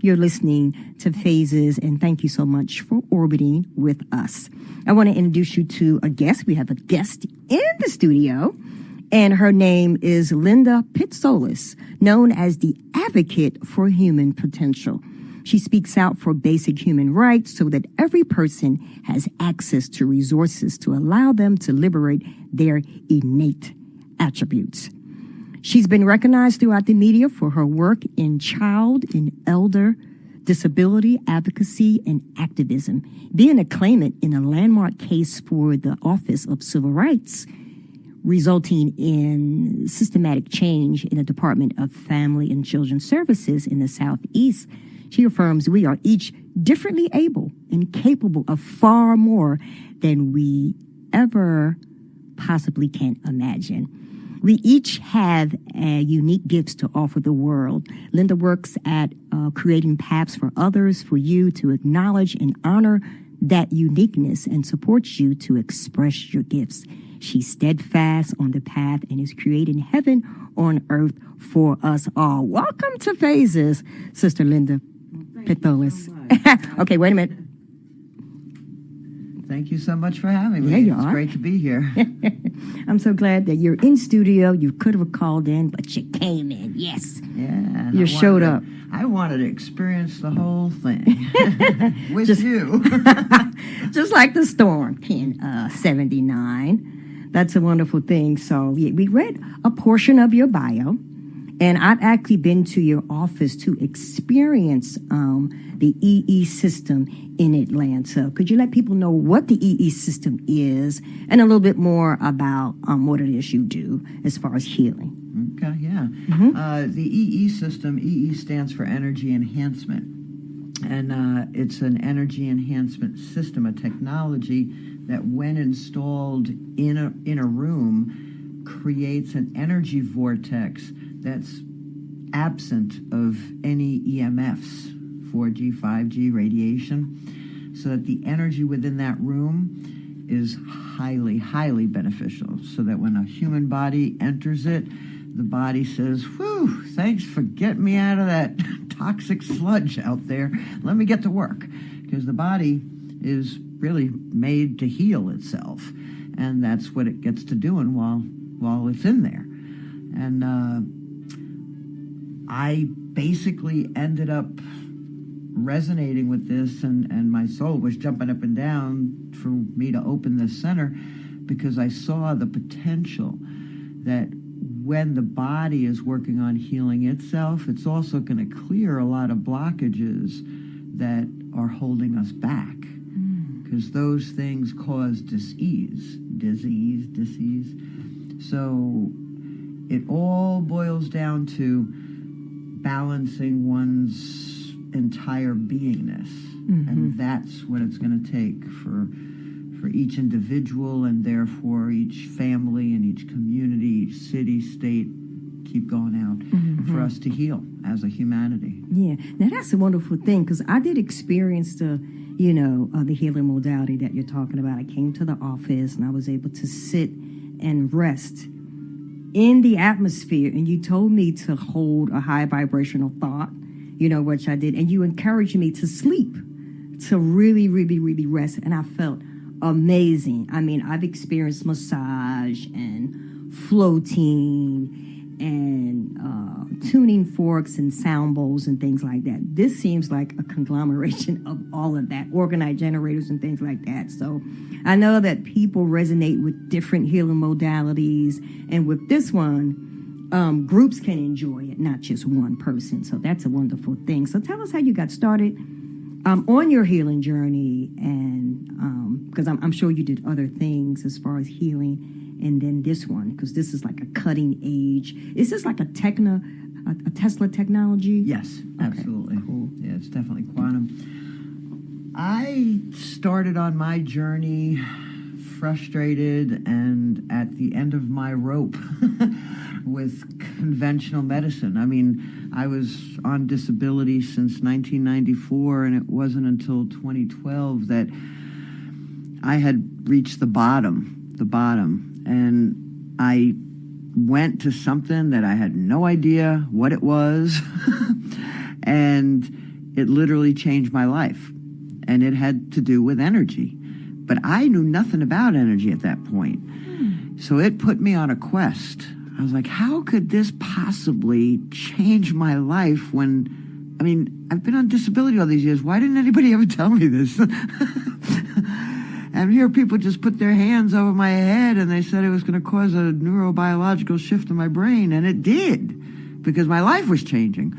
You're listening to Phases, and thank you so much for orbiting with us. I want to introduce you to a guest. We have a guest in the studio, and her name is Linda PitSOULis, known as the Advocate for Human Potential. She speaks out for basic human rights so that every person has access to resources to allow them to liberate their innate attributes. She's been recognized throughout the media for her work in child and elder disability advocacy and activism, being a claimant in a landmark case for the Office of Civil Rights, resulting in systematic change in the Department of Family and Children Services in the Southeast. She affirms we are each differently able and capable of far more than we ever possibly can imagine. We each have unique gifts to offer the world. Linda works at creating paths for others, for you to acknowledge and honor that uniqueness, and supports you to express your gifts. She's steadfast on the path and is creating heaven on earth for us all. Welcome to Phases, Sister Linda PitSOULis. Okay, wait a minute. Thank you so much for having me. There you it's are. Great to be here. I'm so glad that you're in studio. You could have called in, but you came in. Yes. Yeah. You showed up. I wanted to experience the whole thing with you. Just like the storm in 79. That's a wonderful thing. So we read a portion of your bio, and I've actually been to your office to experience the EESystem in Atlanta. Could you let people know what the EESystem is and a little bit more about what it is you do as far as healing? Okay, yeah. The EESystem, EE stands for Energy Enhancement. And it's an energy enhancement system, a technology that when installed in a room creates an energy vortex that's absent of any EMFs, 4G, 5G, radiation, so that the energy within that room is highly, highly beneficial, so that when a human body enters it, the body says, whew, thanks for getting me out of that toxic sludge out there. Let me get to work. Because the body is really made to heal itself. And that's what it gets to doing while it's in there. And I basically ended up resonating with this, and my soul was jumping up and down for me to open this center, because I saw the potential that when the body is working on healing itself, it's also going to clear a lot of blockages that are holding us back, because those things cause disease. So it all boils down to balancing one's entire beingness, and that's what it's going to take for each individual, and therefore each family and each community, each city, state, keep going out, for us to heal as a humanity. Yeah, now that's a wonderful thing, because I did experience the healing modality that you're talking about. I came to the office and I was able to sit and rest in the atmosphere, and you told me to hold a high vibrational thought, which I did, and you encouraged me to sleep, to really, really, really rest, and I felt amazing. I mean, I've experienced massage and floating and tuning forks and sound bowls and things like that. This seems like a conglomeration of all of that, organite generators and things like that. So I know that people resonate with different healing modalities, and with this one, groups can enjoy it, not just one person. So that's a wonderful thing. So tell us how you got started on your healing journey, and because I'm sure you did other things as far as healing, and then this one, because this is like a cutting edge. Is this like a Tesla technology? Yes, absolutely. Okay, cool. Yeah, it's definitely quantum. I started on my journey frustrated and at the end of my rope with conventional medicine. I mean, I was on disability since 1994, and it wasn't until 2012 that I had reached the bottom, and I went to something that I had no idea what it was, and it literally changed my life. And it had to do with energy. But I knew nothing about energy at that point. So it put me on a quest. I was like, how could this possibly change my life when, I mean, I've been on disability all these years. Why didn't anybody ever tell me this? And here people just put their hands over my head and they said it was going to cause a neurobiological shift in my brain. And it did, because my life was changing.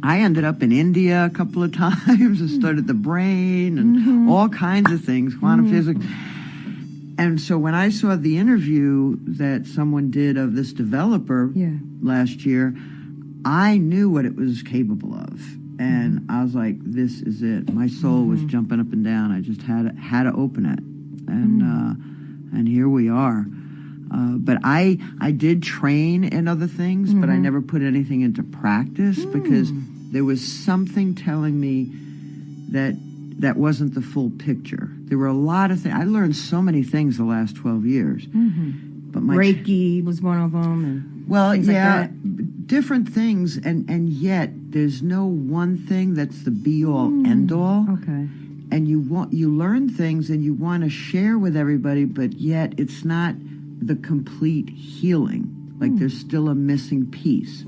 I ended up in India a couple of times and studied the brain and all kinds of things, quantum physics. And so when I saw the interview that someone did of this developer last year, I knew what it was capable of. And I was like, this is it. My soul was jumping up and down. I just had to open it. And here we are. But I did train in other things, but I never put anything into practice because there was something telling me that wasn't the full picture. There were a lot of things. I learned so many things the last 12 years. But my Reiki was one of them. And well, yeah, like different things, and yet there's no one thing that's the be-all, end-all. Okay. And you learn things and you want to share with everybody, but yet it's not the complete healing. Like there's still a missing piece.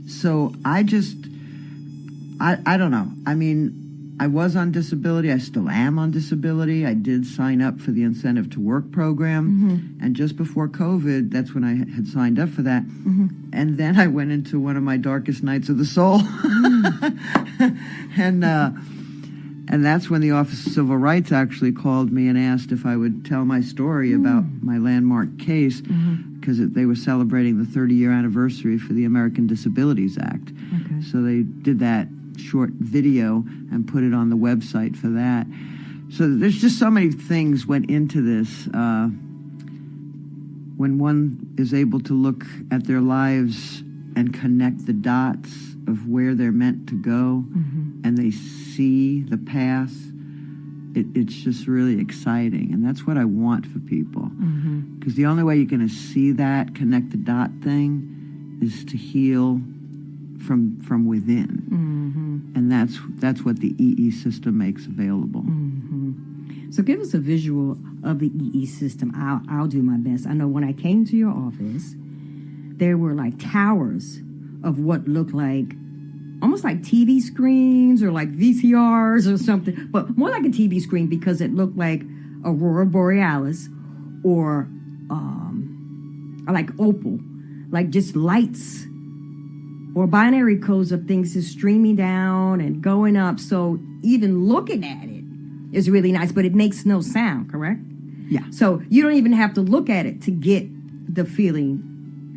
So I don't know. I mean, I was on disability. I still am on disability. I did sign up for the Incentive to Work program. And just before COVID, that's when I had signed up for that. And then I went into one of my darkest nights of the soul. And that's when the Office of Civil Rights actually called me and asked if I would tell my story about my landmark case, because they were celebrating the 30-year anniversary for the American Disabilities Act. So they did that short video and put it on the website for that. So there's just so many things went into this. When one is able to look at their lives and connect the dots of where they're meant to go, and they see the path, it's just really exciting. And that's what I want for people. Because the only way you're going to see that connect the dot thing is to heal from within. And that's what the EE system makes available. So give us a visual of the EE system. I'll do my best. I know when I came to your office, there were like towers of what looked like almost like TV screens or like VCRs or something, but more like a TV screen because it looked like Aurora Borealis or like Opal, like just lights or binary codes of things is streaming down and going up. So even looking at it is really nice, but it makes no sound, correct? Yeah. So you don't even have to look at it to get the feeling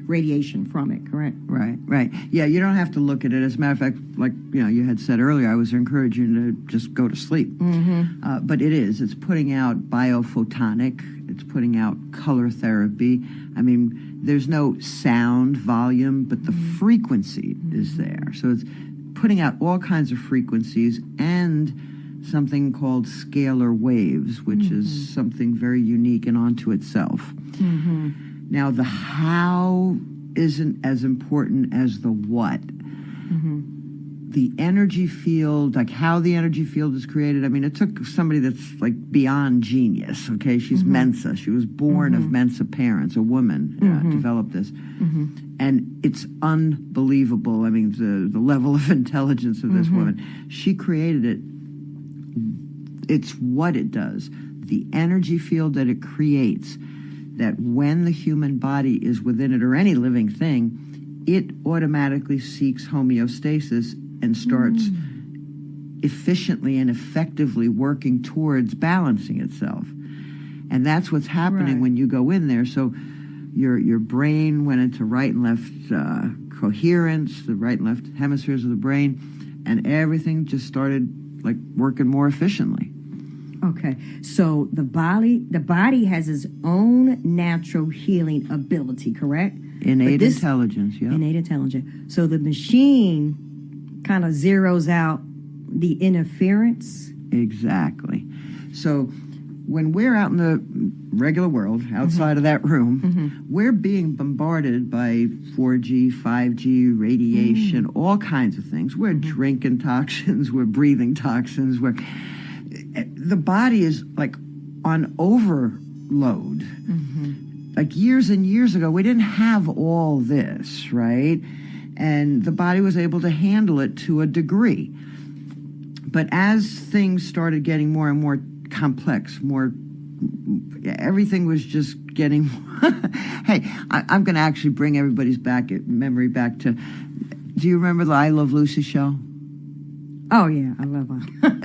radiation from it, correct? Right. Yeah, you don't have to look at it. As a matter of fact, like you had said earlier, I was encouraging you to just go to sleep. But it's putting out biophotonic, it's putting out color therapy. I mean, there's no sound volume, but the frequency is there. So it's putting out all kinds of frequencies and something called scalar waves, which is something very unique and onto itself. Now, the how isn't as important as the what. The energy field, like how the energy field is created, I mean, it took somebody that's like beyond genius, okay? She's Mensa. She was born of Mensa parents, a woman developed this. And it's unbelievable. I mean, the level of intelligence of this woman. She created it. It's what it does. The energy field that it creates, that when the human body is within it, or any living thing, it automatically seeks homeostasis and starts efficiently and effectively working towards balancing itself. And that's what's happening when you go in there. So your brain went into right and left coherence, the right and left hemispheres of the brain, and everything just started like working more efficiently. Okay, so the body has its own natural healing ability, correct? Innate intelligence, yeah. Innate intelligence. So the machine kind of zeroes out the interference? Exactly. So when we're out in the regular world, outside of that room, we're being bombarded by 4G, 5G, radiation, all kinds of things. We're drinking toxins, we're breathing toxins, the body is like on overload. Like years and years ago, we didn't have all this, right? And the body was able to handle it to a degree. But as things started getting more and more complex, everything was just getting. Hey, I'm going to actually bring everybody's memory back to. Do you remember the I Love Lucy show? Oh yeah, I love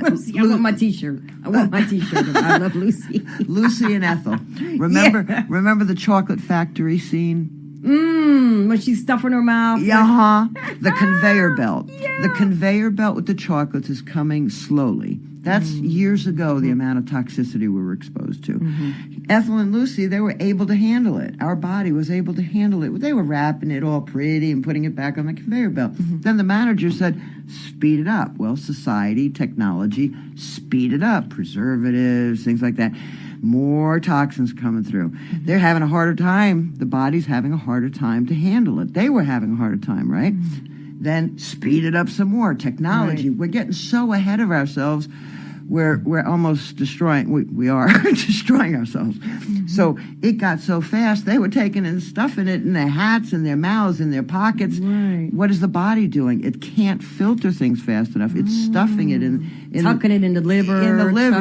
Lucy. I want my T-shirt. I want my T-shirt of I Love Lucy. Lucy and Ethel. Remember the chocolate factory scene? When she's stuffing her mouth. The conveyor belt. Yeah. The conveyor belt with the chocolates is coming slowly. That's years ago, the amount of toxicity we were exposed to. Ethel and Lucy, they were able to handle it. Our body was able to handle it. They were wrapping it all pretty and putting it back on the conveyor belt. Then the manager said, speed it up. Well, society, technology, speed it up. Preservatives, things like that. More toxins coming through. They're having a harder time. The body's having a harder time to handle it. They were having a harder time, right? Then speed it up some more. Technology. We're getting so ahead of ourselves. We're almost destroying. We are destroying ourselves. So it got so fast. They were taking and stuffing it in their hats, in their mouths, in their pockets. Right. What is the body doing? It can't filter things fast enough. It's stuffing it tucking it in the liver,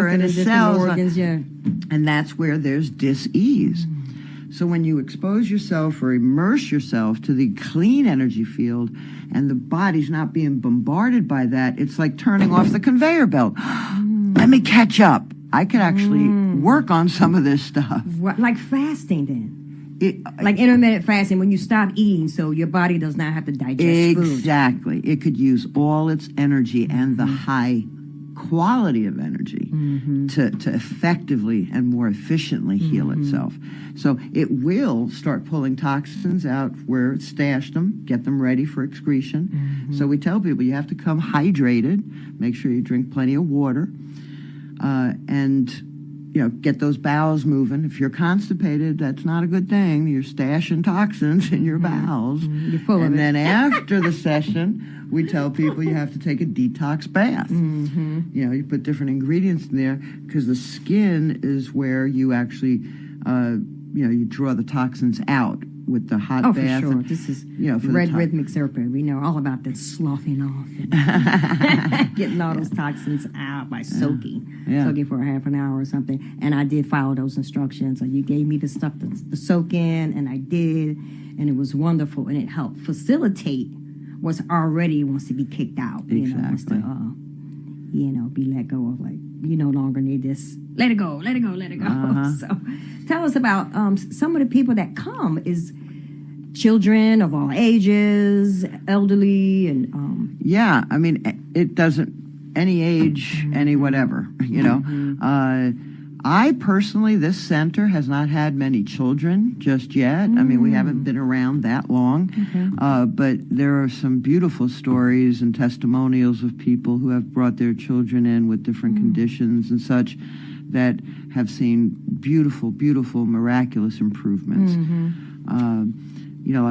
in the cells, organs. And that's where there's dis-ease. So when you expose yourself or immerse yourself to the clean energy field and the body's not being bombarded by that, it's like turning off the conveyor belt. Let me catch up. I could actually work on some of this stuff. Like fasting then? Like intermittent fasting, when you stop eating so your body does not have to digest food. Exactly. It could use all its energy and the high quality of energy to effectively and more efficiently heal itself. So it will start pulling toxins out where it stashed them, get them ready for excretion. So we tell people you have to come hydrated, make sure you drink plenty of water, and get those bowels moving. If you're constipated, that's not a good thing. You're stashing toxins in your bowels. You're full of it. And then after the session, we tell people you have to take a detox bath. You put different ingredients in there because the skin is where you actually, you draw the toxins out with the hot bath. Oh, for sure. This is red rhythmic therapy. We know all about that sloughing off and getting all those toxins out by soaking for a half an hour or something. And I did follow those instructions. You gave me the stuff to soak in, and I did, and it was wonderful, and it helped facilitate what's already wants to be kicked out. Wants to, be let go of, you no longer need this. Let it go, let it go, let it go. So tell us about some of the people that come. Is children of all ages, elderly, and... Yeah, I mean, it doesn't... Any age, any whatever, I personally, this center has not had many children just yet. I mean, we haven't been around that long. But there are some beautiful stories and testimonials of people who have brought their children in with different conditions and such that have seen beautiful, beautiful, miraculous improvements. A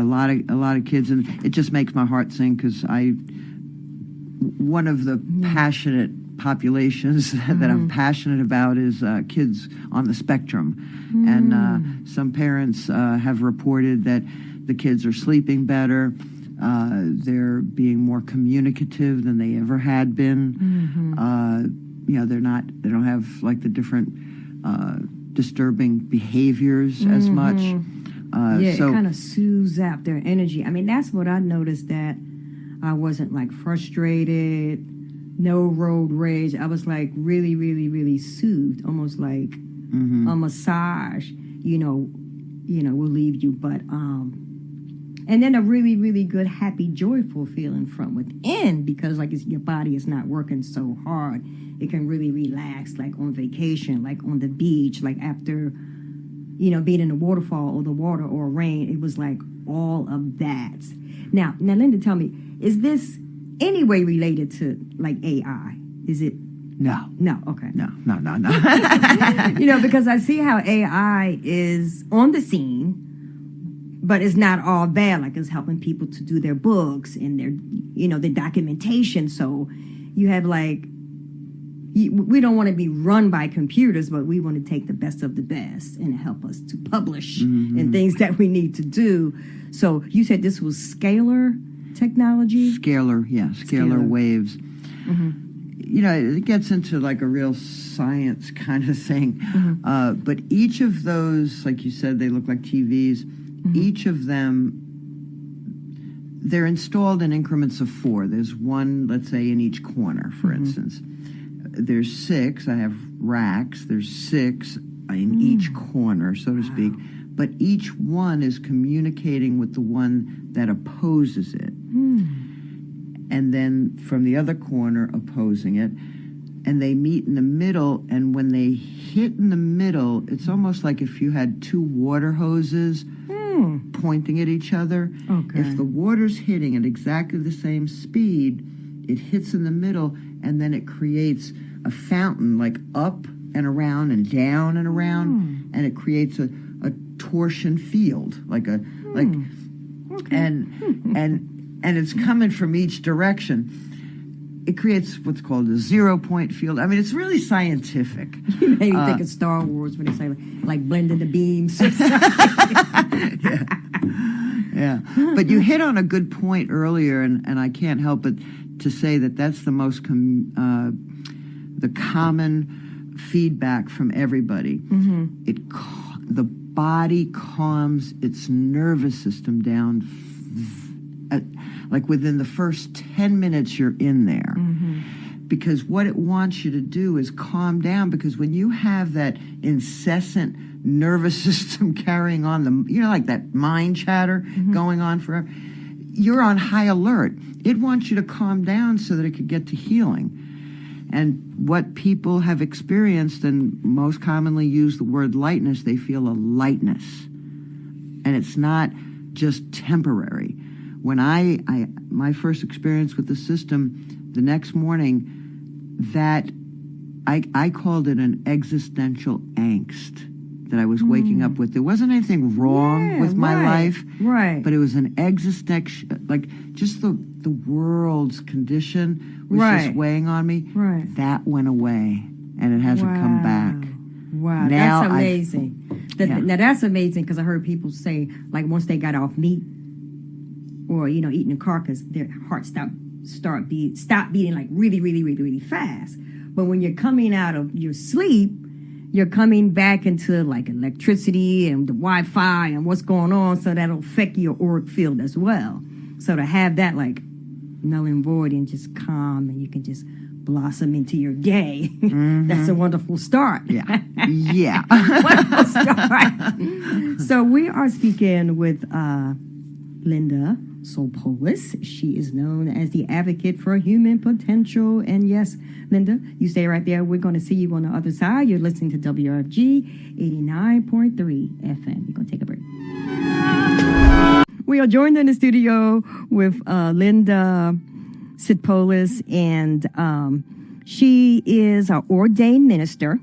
lot of kids, and it just makes my heart sing because one of the passionate populations that I'm passionate about is kids on the spectrum. And some parents have reported that the kids are sleeping better. They're being more communicative than they ever had been. They don't have like the different disturbing behaviors as much. It kind of soothes out their energy. I mean, that's what I noticed, that I wasn't like frustrated, no road rage. I was like really, really, really soothed, almost like a massage, will leave you. But, and then a really, really good, happy, joyful feeling from within, because like your body is not working so hard. It can really relax, like on vacation, like on the beach, like after, being in a waterfall or the water or rain. It was like all of that. Now, Linda, tell me, is this any way related to like AI? Is it No. No, okay. No. Because I see how AI is on the scene, but it's not all bad. Like, it's helping people to do their books and their, their documentation. So you have we don't want to be run by computers, but we want to take the best of the best and help us to publish and things that we need to do. So you said this was scalar technology? Scalar waves. It gets into like a real science kind of thing. But each of those, like you said, they look like TVs. Each of them, they're installed in increments of 4. There's one, let's say, in each corner, for instance. There's 6. I have racks. There's 6 in each corner, so to speak. But each one is communicating with the one that opposes it. And then from the other corner opposing it. And they meet in the middle, and when they hit in the middle, it's almost like if you had 2 water hoses pointing at each other. Okay. If the water's hitting at exactly the same speed, it hits in the middle, and then it creates a fountain, like up and around and down and around, and it creates a torsion field, and it's coming from each direction. It creates what's called a 0-point field. I mean, it's really scientific. You made me think of Star Wars when they say like blending the beams. Yeah. But you hit on a good point earlier, and I can't help but to say that that's the most the common feedback from everybody. The body calms its nervous system down. Like within the first 10 minutes you're in there. Because what it wants you to do is calm down, because when you have that incessant nervous system carrying on like that mind chatter going on forever, you're on high alert. It wants you to calm down so that it could get to healing. And what people have experienced, and most commonly use the word lightness, they feel a lightness. And it's not just temporary. When my first experience with the system, the next morning, that I called it an existential angst that I was waking up with. There wasn't anything wrong with my life, but it was an existential, like just the world's condition was just weighing on me. That went away, and it hasn't come back. Wow, now that's amazing. Now that's amazing, because I heard people say, like, once they got off meat or eating a carcass, their heart stop beating like really, really, really, really fast. But when you're coming out of your sleep, you're coming back into like electricity and the Wi-Fi and what's going on, so that'll affect your auric field as well. So to have that like null and void and just calm, and you can just blossom into your day. That's a wonderful start. Yeah. Wonderful start. So we are speaking with Linda PitSOULis. She is known as the advocate for human potential. And yes, Linda, you stay right there. We're going to see you on the other side. You're listening to WRFG 89.3 FM. We're going to take a break. We are joined in the studio with Linda PitSOULis, and she is an ordained minister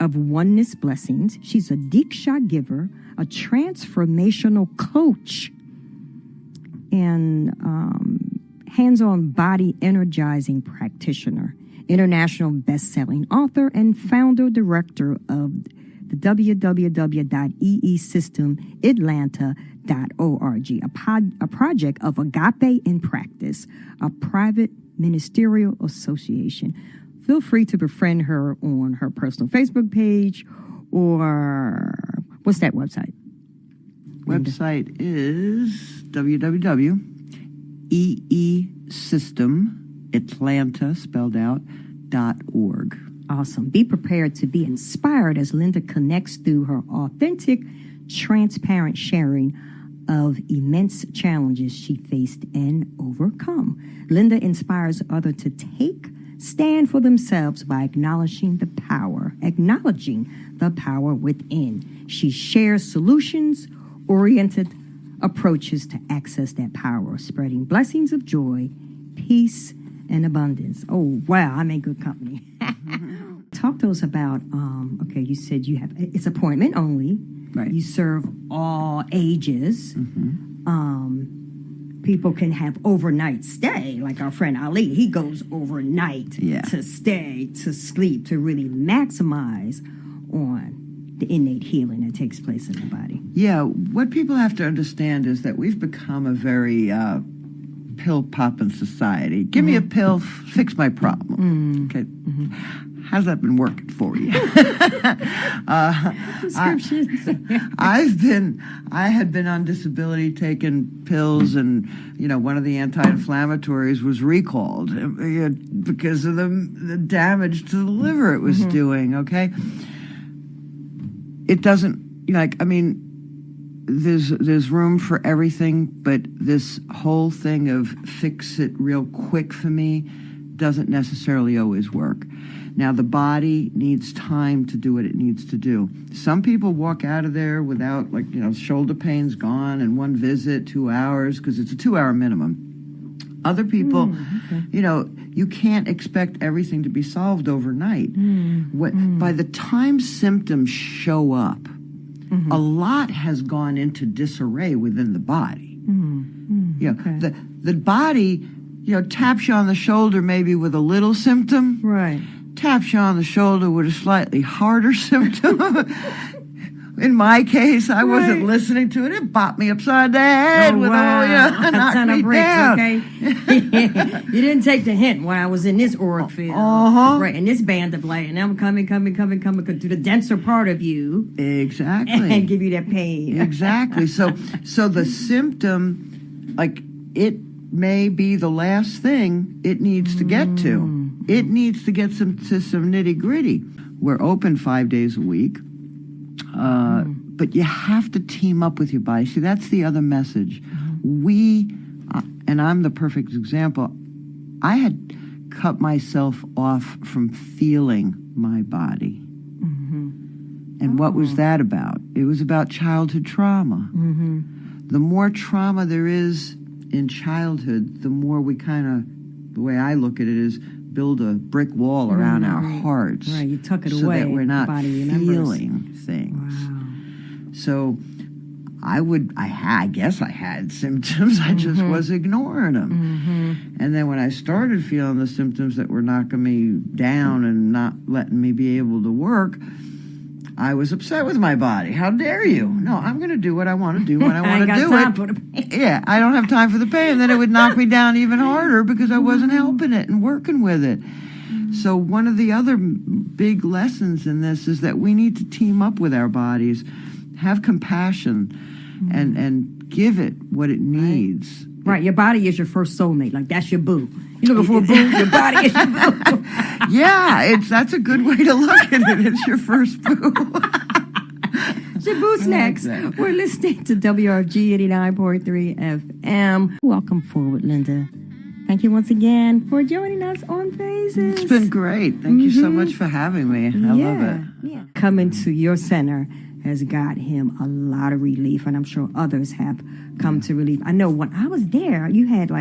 of Oneness Blessings. She's a Diksha giver, a transformational coach, and hands-on body energizing practitioner, international best-selling author, and founder-director of the www.EESystem Atlanta.org, a project of Agape in Practice, a private ministerial association. Feel free to befriend her on her personal Facebook page, or what's that website? Website is www.EESystem spelled out .org. Awesome. Be prepared to be inspired as Linda connects through her authentic, transparent sharing of immense challenges she faced and overcome. Linda inspires others to stand for themselves by acknowledging the power within. She shares solutions-oriented approaches to access that power, spreading blessings of joy, peace, and abundance. Oh, wow, I'm in good company. Talk to us about, okay, you said you have, it's appointment only. Right. You serve all ages. People can have overnight stay, like our friend Ali. He goes overnight to stay, to sleep, to really maximize on the innate healing that takes place in the body. Yeah, what people have to understand is that we've become a very pill-popping society. Give me a pill, fix my problem. Okay. How's that been working for you? I had been on disability taking pills, and one of the anti-inflammatories was recalled because of the damage to the liver it was doing. Okay, it doesn't there's room for everything, but this whole thing of fix it real quick for me doesn't necessarily always work. Now, the body needs time to do what it needs to do. Some people walk out of there without, shoulder pain's gone in one visit, 2 hours, because it's a 2-hour minimum. Other people, you can't expect everything to be solved overnight. By the time symptoms show up, a lot has gone into disarray within the body. The body, taps you on the shoulder maybe with a little symptom. Right. Taps you on the shoulder with a slightly harder symptom. In my case, I wasn't listening to it. It bopped me upside the head with knocked me down. Okay? You didn't take the hint when I was in this auric field. Right, in this band of light. And I'm coming to the denser part of you. Exactly. And give you that pain. Exactly. So the symptom, it may be the last thing it needs to get to. It needs to get to some nitty-gritty. We're open 5 days a week. But you have to team up with your body. See, that's the other message. And I'm the perfect example, I had cut myself off from feeling my body. And what was that about? It was about childhood trauma. The more trauma there is in childhood, the more we the way I look at it is, build a brick wall around our hearts. Right, you tuck it so away. So that we're not feeling remembers. Things. Wow. So I guess I had symptoms. I just was ignoring them. And then when I started feeling the symptoms that were knocking me down and not letting me be able to work, I was upset with my body. How dare you? No, I'm going to do what I want to do when I want to do it. For the pain. Yeah, I don't have time for the pain. And then it would knock me down even harder because I wasn't helping it and working with it. So one of the other big lessons in this is that we need to team up with our bodies, have compassion, and give it what it needs. Right, your body is your first soulmate. That's your boo. You're looking for a boo, your body is your boo. Yeah, that's a good way to look at it. It's your first boo. It's your boo snacks. Like we're listening to WRFG 89.3 FM. Welcome forward, Linda. Thank you once again for joining us on Phases. It's been great. Thank you so much for having me. I love it. Yeah. Coming to your center has got him a lot of relief, and I'm sure others have come to relief. I know when I was there, you had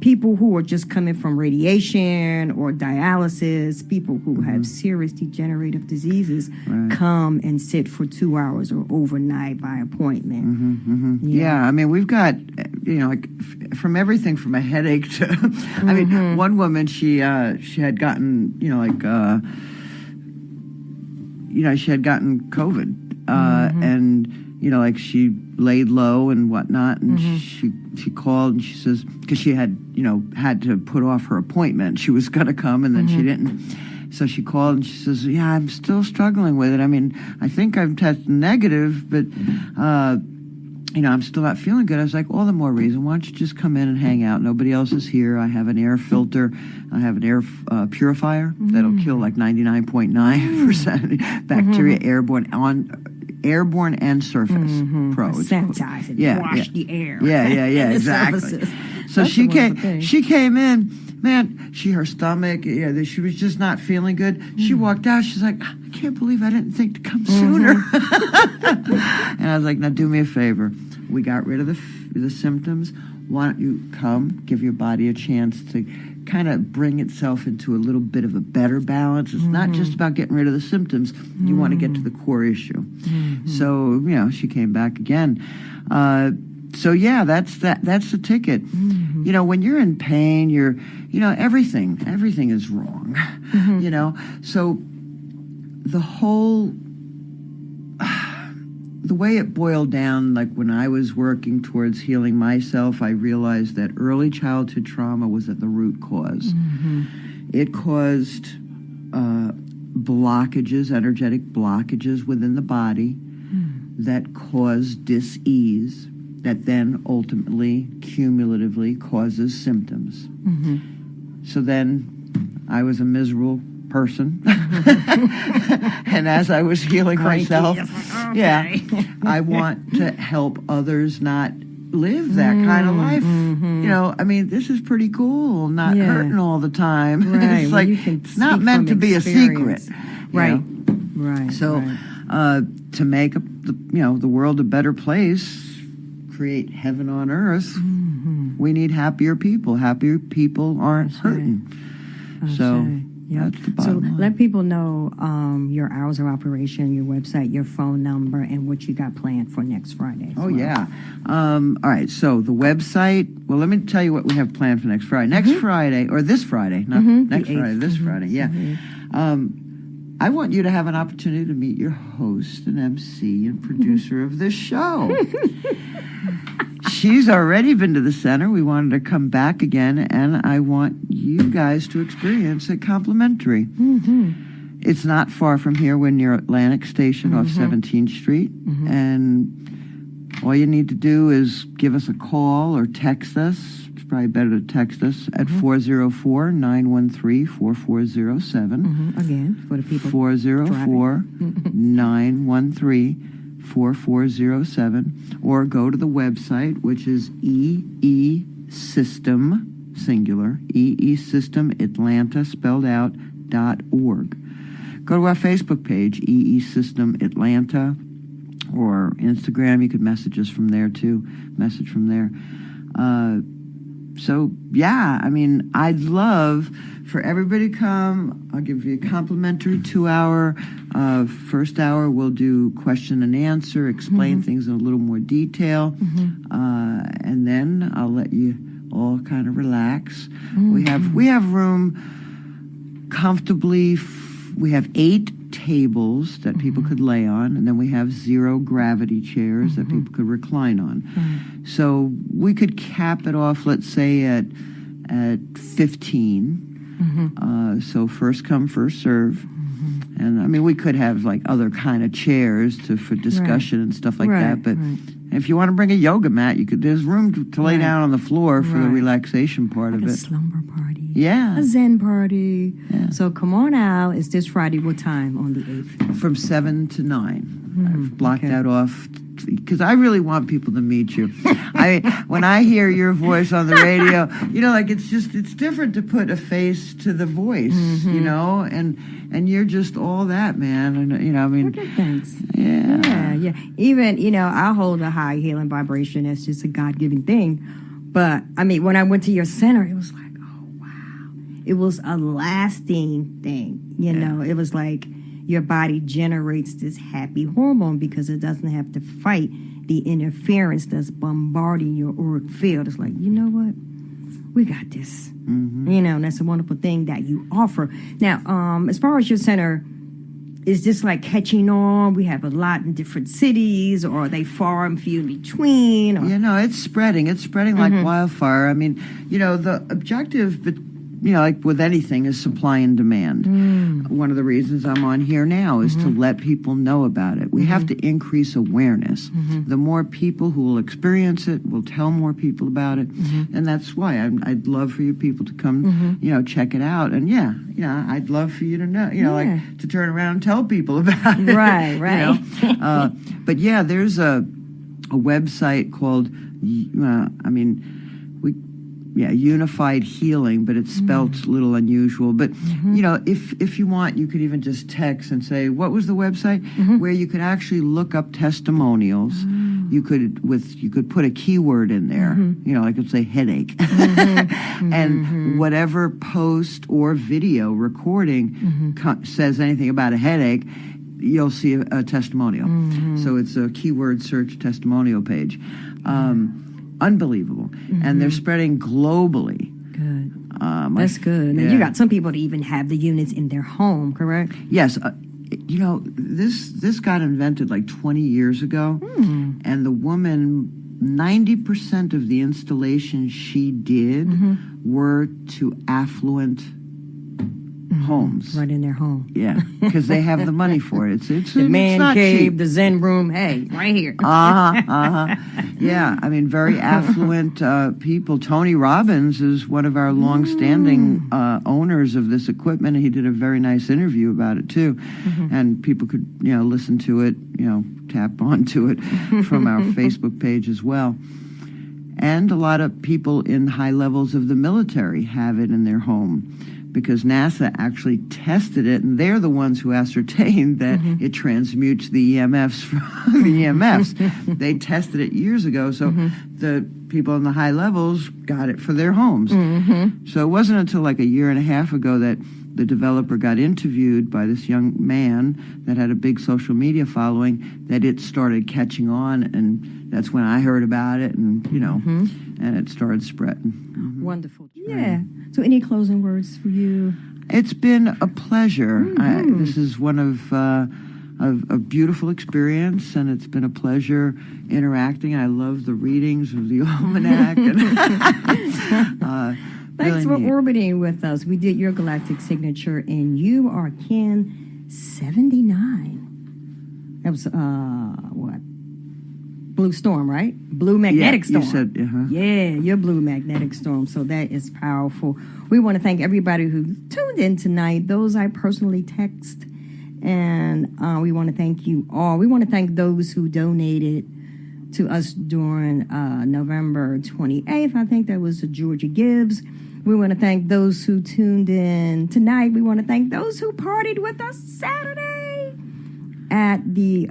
people who were just coming from radiation or dialysis, people who have serious degenerative diseases come and sit for 2 hours or overnight by appointment. Yeah, I mean, we've got, from everything from a headache to, I mean, one woman, she had gotten, she had gotten COVID, and, she laid low and whatnot, and she called and she says, because she had, had to put off her appointment. She was going to come and then she didn't. So she called and she says, yeah, I'm still struggling with it. I mean, I think I've tested negative, but, I'm still not feeling good. I was like, all the more reason. Why don't you just come in and hang out? Nobody else is here. I have an air filter. I have an air purifier that'll kill 99.9% bacteria, airborne and surface. Sanitize it. Wash the air. Yeah, exactly. So she came in, man, her stomach, she was just not feeling good. She walked out, she's like, I can't believe I didn't think to come sooner. And I was like, now do me a favor. We got rid of the symptoms. why don't you come, give your body a chance to kind of bring itself into a little bit of a better balance. It's not just about getting rid of the symptoms. You want to get to the core issue. So, she came back again. So yeah, that's the ticket. When you're in pain, everything is wrong. So the way it boiled down, like when I was working towards healing myself, I realized that early childhood trauma was at the root cause. It caused blockages, energetic blockages within the body that caused dis-ease, that then ultimately, cumulatively causes symptoms. So then I was a miserable person. And as I was healing myself, I want to help others not live that kind of life. This is pretty cool, not hurting all the time. Right. It's like, it's not meant to be a secret. Right. So to make the world a better place, create heaven on earth, we need happier people. Happier people aren't hurting. So that's the bottom line. Let people know your hours of operation, your website, your phone number, and what you got planned for next Friday. All right, so the website, well, let me tell you what we have planned for next Friday. Next Friday, or this Friday, not next Friday, this Friday, I want you to have an opportunity to meet your host and MC and producer of this show. She's already been to the center. We wanted her to come back again, and I want you guys to experience it complimentary. It's not far from here. We're near Atlantic Station off 17th Street, and all you need to do is give us a call or text us. It's probably better to text us at 404-913-4407. Again, for the people 404-913-4407, or go to the website, which is EESystem, singular, EESystem Atlanta, spelled out, .org. Go to our Facebook page, EESystem Atlanta, or Instagram. You could message us from there, too. I'd love for everybody to come. I'll give you a complimentary 2-hour. First hour, we'll do question and answer, explain things in a little more detail, and then I'll let you all kind of relax. We have room comfortably. We have 8 tables that people could lay on, and then we have 0 gravity chairs that people could recline on. So we could cap it off, let's say, at 15. So first come, first serve. And we could have like other kind of chairs for discussion and stuff like that. But if you want to bring a yoga mat, there's room to lay down on the floor for the relaxation part of it. A slumber party. Yeah. A Zen party. Yeah. So come on out. It's this Friday. What time on the 8th? From 7 to 9. I've blocked that off because I really want people to meet you. When I hear your voice on the radio, it's different to put a face to the voice, and you're just all that, man. And Thanks. Yeah. Even, I hold a high healing vibration. It's just a God-given thing. But when I went to your center, it was like, oh wow, it was a lasting thing. It was like your body generates this happy hormone because it doesn't have to fight the interference that's bombarding your auric field. It's like, you know what? We got this. That's a wonderful thing that you offer. Now, as far as your center, is this like catching on? We have a lot in different cities, or are they far and few in between? Or? It's spreading. It's spreading like wildfire. The objective, like with anything, is supply and demand. One of the reasons I'm on here now is to let people know about it. We have to increase awareness. The more people who will experience it will tell more people about it. And that's why I'd love for you people to come, check it out. And I'd love for you to know, like to turn around and tell people about it. Right. But there's a website called, Unified Healing, but it's spelt a little unusual. But, if you want, you could even just text and say, what was the website? Where you could actually look up testimonials you could put a keyword in there, like it'd say headache, and whatever post or video recording says anything about a headache, you'll see a testimonial. So it's a keyword search testimonial page. Unbelievable. And they're spreading globally. Good. That's good. And you got some people that even have the units in their home, correct? Yes. This got invented like 20 years ago, and the woman, 90% of the installations she did were to affluent homes. Right in their home. Yeah, because they have the money for it. It's the man not cave, cheap. The Zen room, hey, right here. Yeah, I mean, very affluent people. Tony Robbins is one of our long-standing owners of this equipment, and he did a very nice interview about it, too. And people could, listen to it, tap onto it from our Facebook page as well. And a lot of people in high levels of the military have it in their home, because NASA actually tested it, and they're the ones who ascertained that it transmutes the EMFs from the EMFs. They tested it years ago, so the people in the high levels got it for their homes. So it wasn't until like a year and a half ago that the developer got interviewed by this young man that had a big social media following, that it started catching on, and that's when I heard about it, and and it started spreading. Wonderful. Yeah. So any closing words for you? It's been a pleasure. This is one of a beautiful experience, and it's been a pleasure interacting. I love the readings of the almanac. Thanks really for orbiting with us. We did your galactic signature, and you are Kin 79. That was, what? Blue storm, right? Blue magnetic storm. You said, Yeah, your blue magnetic storm. So that is powerful. We want to thank everybody who tuned in tonight, those I personally text. And we want to thank you all. We want to thank those who donated to us during November 28th. I think that was Georgia Gibbs. We want to thank those who tuned in tonight. We want to thank those who partied with us Saturday at the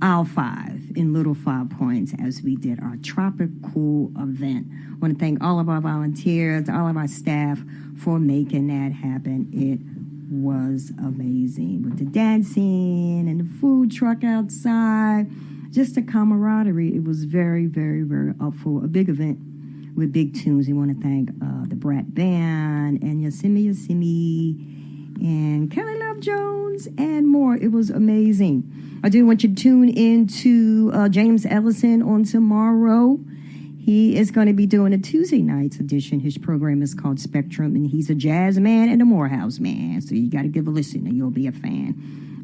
Aisle 5 in Little 5 Points as we did our tropical event. I want to thank all of our volunteers, all of our staff for making that happen. It was amazing with the dancing and the food truck outside, just the camaraderie. It was very, very, very upful. A big event with big tunes. We want to thank the Brat Band and Yosemite and Kelly Love Jones and more. It was amazing. I do want you to tune in to James Ellison on tomorrow. He is going to be doing a Tuesday night's edition. His program is called Spectrum, and he's a jazz man and a Morehouse man. So you got to give a listen, and you'll be a fan.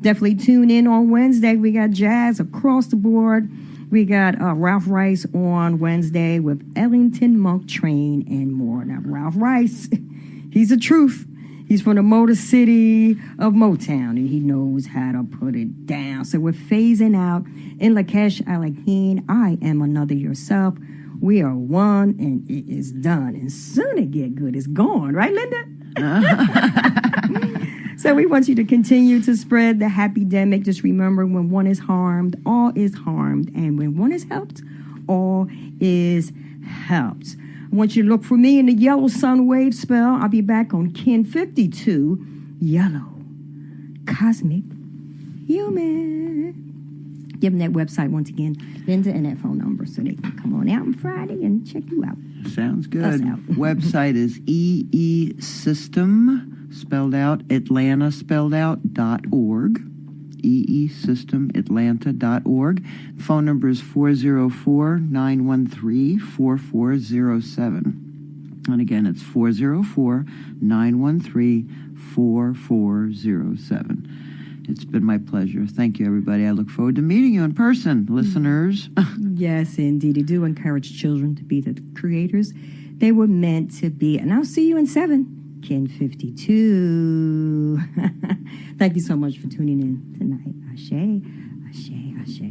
Definitely tune in on Wednesday. We got jazz across the board. We got Ralph Rice on Wednesday with Ellington Monk Train and more. Now, Ralph Rice, he's the truth. He's from the Motor City of Motown, and he knows how to put it down. So we're phasing out in Lakesh Alahin. I am another yourself. We are one, and it is done. And soon it get good. It's gone. Right, Linda? So we want you to continue to spread the happy-demic. Just remember, when one is harmed, all is harmed. And when one is helped, all is helped. I want you to look for me in the yellow sun wave spell. I'll be back on Kin 52, Yellow, Cosmic Human. Give them that website once again, Linda, and that phone number so they can come on out on Friday and check you out. Sounds good. Website is EESystem, spelled out, Atlanta, spelled out, .org. EESystemAtlanta.org. Phone number is 404-913-4407. And again, it's 404-913-4407. It's been my pleasure. Thank you, everybody. I look forward to meeting you in person, listeners. Yes, indeed. I do encourage children to be the creators they were meant to be. And I'll see you in 7. Kin 52. Thank you so much for tuning in tonight. Ashe, ashe, ashe.